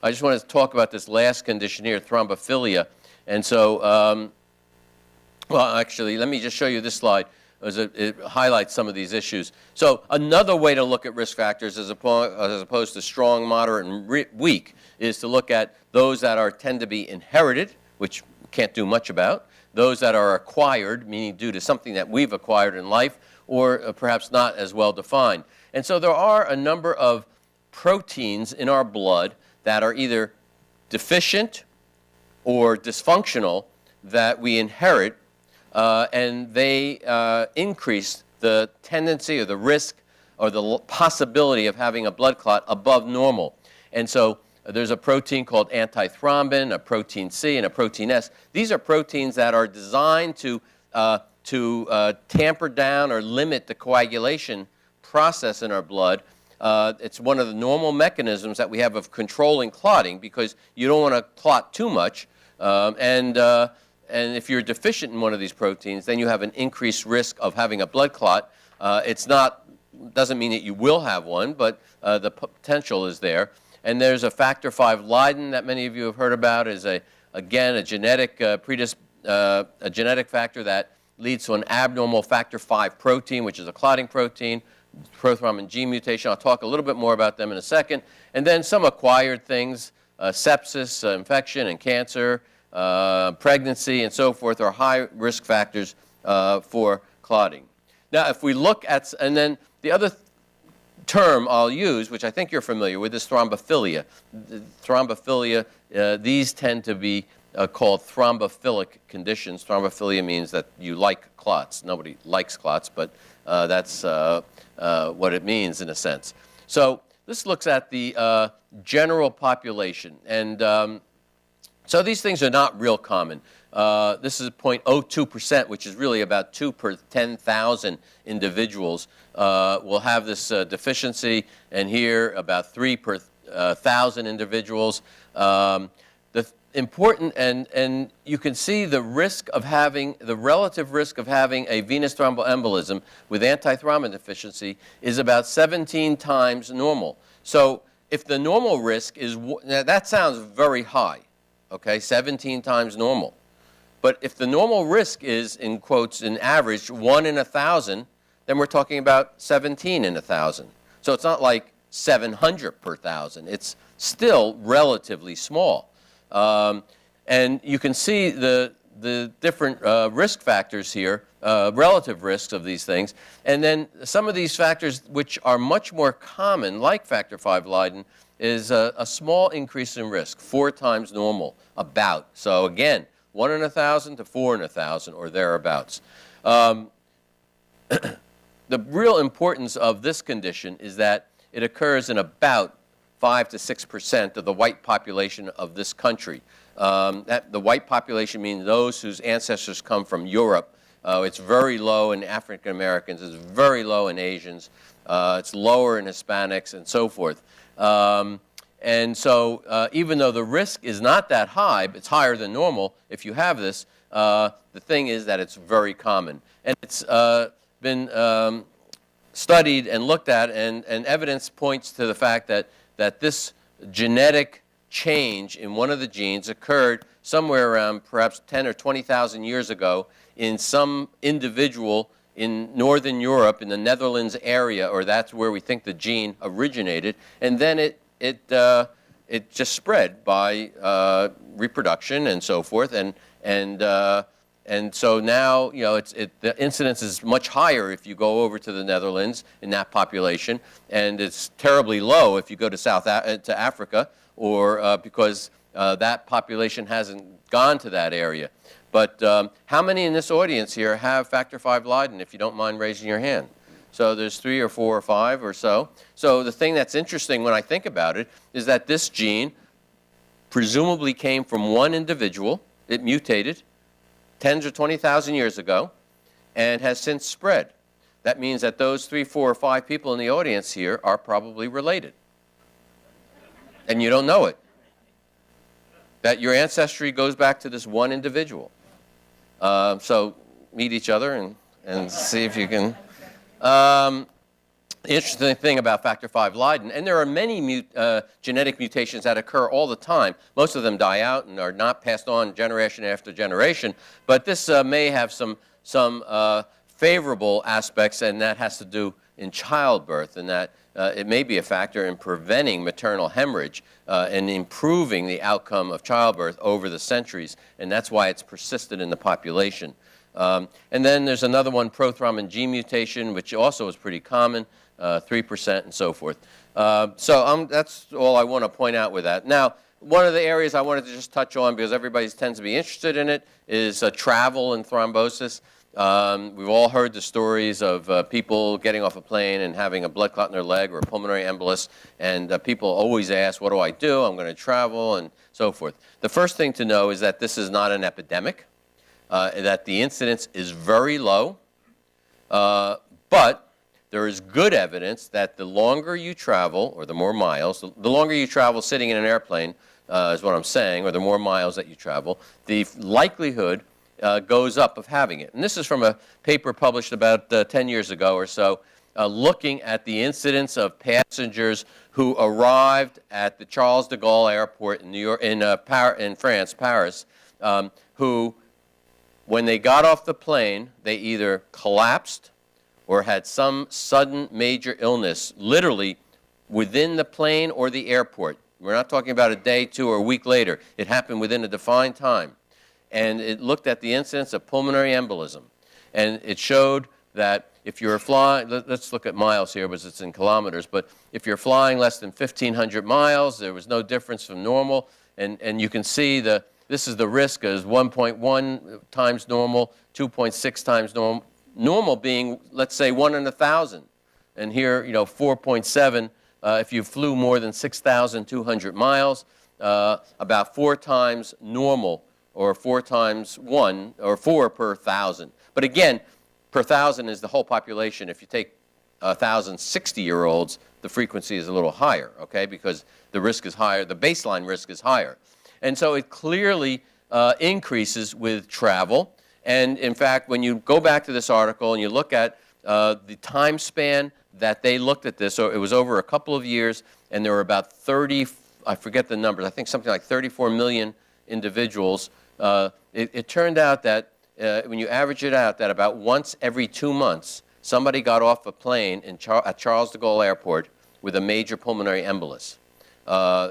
I just want to talk about this last condition here, thrombophilia. And so, well, actually, let me just show you this slide. It highlights some of these issues. So another way to look at risk factors as opposed to strong, moderate, and weak is to look at those that tend to be inherited, which we can't do much about, those that are acquired, meaning due to something that we've acquired in life, or perhaps not as well defined. And so there are a number of proteins in our blood that are either deficient or dysfunctional that we inherit, and they increase the tendency or the risk or the possibility of having a blood clot above normal. And so there's a protein called antithrombin, a protein C, and a protein S. These are proteins that are designed to tamper down or limit the coagulation process in our blood. It's one of the normal mechanisms that we have of controlling clotting, because you don't want to clot too much. And if you're deficient in one of these proteins, then you have an increased risk of having a blood clot. Doesn't mean that you will have one, but the potential is there. And there's a factor V Leiden that many of you have heard about. Is again a genetic a genetic factor that leads to an abnormal factor V protein, which is a clotting protein, prothrombin gene mutation. I'll talk a little bit more about them in a second. And then some acquired things, sepsis, infection, and cancer, pregnancy, and so forth, are high risk factors for clotting. Now, if we look at, and then the other term I'll use, which I think you're familiar with, is thrombophilia. Thrombophilia, these tend to be called thrombophilic conditions. Thrombophilia means that you like clots. Nobody likes clots, but that's what it means in a sense. So this looks at the general population. And so these things are not real common. This is 0.02%, which is really about 2 per 10,000 individuals will have this deficiency, and here about 3 per 1,000 individuals. The important, and you can see the risk of having, the relative risk of having a venous thromboembolism with antithrombin deficiency is about 17 times normal. So if the normal risk is, now that sounds very high, okay, 17 times normal. But if the normal risk is, in quotes, in average, 1 in 1,000, then we're talking about 17 in 1,000. So it's not like 700 per 1,000. It's still relatively small. And you can see the different risk factors here, relative risks of these things. And then some of these factors which are much more common, like factor V Leiden, is a small increase in risk, 4 times normal, about. So again, 1 in 1,000 to 4 in 1,000 or thereabouts. The real importance of this condition is that it occurs in about 5 to 6% of the white population of this country. The white population means those whose ancestors come from Europe. It's very low in African Americans. It's very low in Asians. It's lower in Hispanics and so forth. And so even though the risk is not that high, it's higher than normal if you have this, the thing is that it's very common. And it's been studied and looked at, and evidence points to the fact that this genetic change in one of the genes occurred somewhere around perhaps 10 or 20,000 years ago in some individual in Northern Europe, in the Netherlands area, or that's where we think the gene originated, and then it just spread by reproduction and so forth, and so now, you know, the incidence is much higher if you go over to the Netherlands in that population, and it's terribly low if you go to Africa, or because that population hasn't gone to that area. But how many in this audience here have factor V Leiden, if you don't mind raising your hand? So there's 3 or 4 or 5 or so. So the thing that's interesting when I think about it is that this gene presumably came from one individual. It mutated 10 or 20,000 years ago and has since spread. That means that those 3, 4, or 5 people in the audience here are probably related. And you don't know it. That your ancestry goes back to this one individual. So meet each other and see if you can. The interesting thing about factor V Leiden, and there are many genetic mutations that occur all the time. Most of them die out and are not passed on generation after generation, but this may have some favorable aspects, and that has to do in childbirth, and that it may be a factor in preventing maternal hemorrhage and improving the outcome of childbirth over the centuries, and that's why it's persisted in the population. And then there's another one, prothrombin G mutation, which also is pretty common, 3% and so forth. So that's all I want to point out with that. Now, one of the areas I wanted to just touch on, because everybody tends to be interested in it, is travel and thrombosis. We've all heard the stories of people getting off a plane and having a blood clot in their leg or a pulmonary embolus, and people always ask, what do I do? I'm going to travel and so forth. The first thing to know is that this is not an epidemic, that the incidence is very low, but there is good evidence that the longer you travel, or the more miles, the longer you travel sitting in an airplane, is what I'm saying, or the more miles that you travel, the likelihood goes up of having it. And this is from a paper published about 10 years ago or so, looking at the incidence of passengers who arrived at the Charles de Gaulle Airport in New York, in France, Paris, who, when they got off the plane, they either collapsed or had some sudden major illness, literally within the plane or the airport. We're not talking about a day, 2, or a week later. It happened within a defined time. And it looked at the incidence of pulmonary embolism. And it showed that if you're flying, let's look at miles here, because it's in kilometers, but if you're flying less than 1,500 miles, there was no difference from normal. And you can see this is the risk as 1.1 times normal, 2.6 times normal. Normal being, let's say, 1 in 1,000. And here, 4.7 if you flew more than 6,200 miles, about 4 times normal, or 4 times 1, or 4 per 1,000. But again, per 1,000 is the whole population. If you take 1,000 60-year-olds, the frequency is a little higher, okay, because the risk is higher, the baseline risk is higher. And so it clearly increases with travel. And in fact, when you go back to this article and you look at the time span that they looked at this, so it was over a couple of years, and there were about 30, I forget the numbers, I think something like 34 million individuals. It turned out that when you average it out, that about once every 2 months, somebody got off a plane at Charles de Gaulle Airport with a major pulmonary embolus.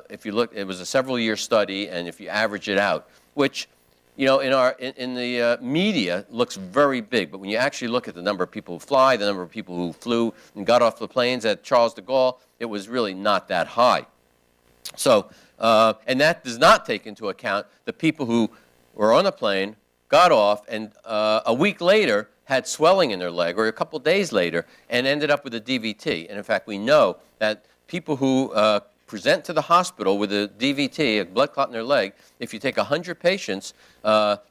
If you look, it was a several-year study, and if you average it out, which in the media looks very big, but when you actually look at the number of people who fly, the number of people who flew and got off the planes at Charles de Gaulle, it was really not that high. So, and that does not take into account the people who were on the plane, got off, and a week later had swelling in their leg, or a couple days later, and ended up with a DVT. And in fact, we know that people who present to the hospital with a DVT, a blood clot in their leg, if you take 100 patients,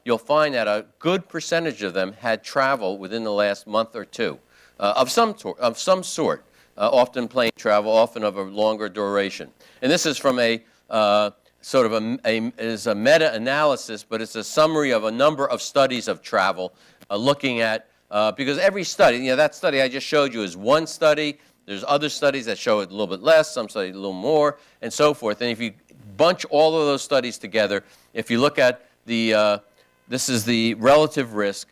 you'll find that a good percentage of them had travel within the last month or two of some sort, often plane travel, often of a longer duration. And this is from a sort of a meta-analysis, but it's a summary of a number of studies of travel, looking at, because every study, that study I just showed you is one study. There's other studies that show it a little bit less, some studies a little more, and so forth. And if you bunch all of those studies together, if you look at this is the relative risk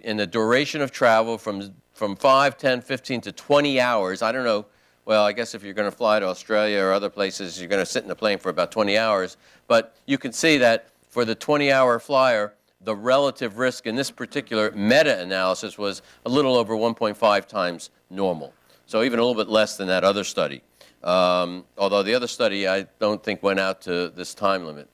in the duration of travel from 5, 10, 15 to 20 hours. I don't know. Well, I guess if you're going to fly to Australia or other places, you're going to sit in the plane for about 20 hours. But you can see that for the 20-hour flyer, the relative risk in this particular meta-analysis was a little over 1.5 times normal. So even a little bit less than that other study. Although the other study I don't think went out to this time limit.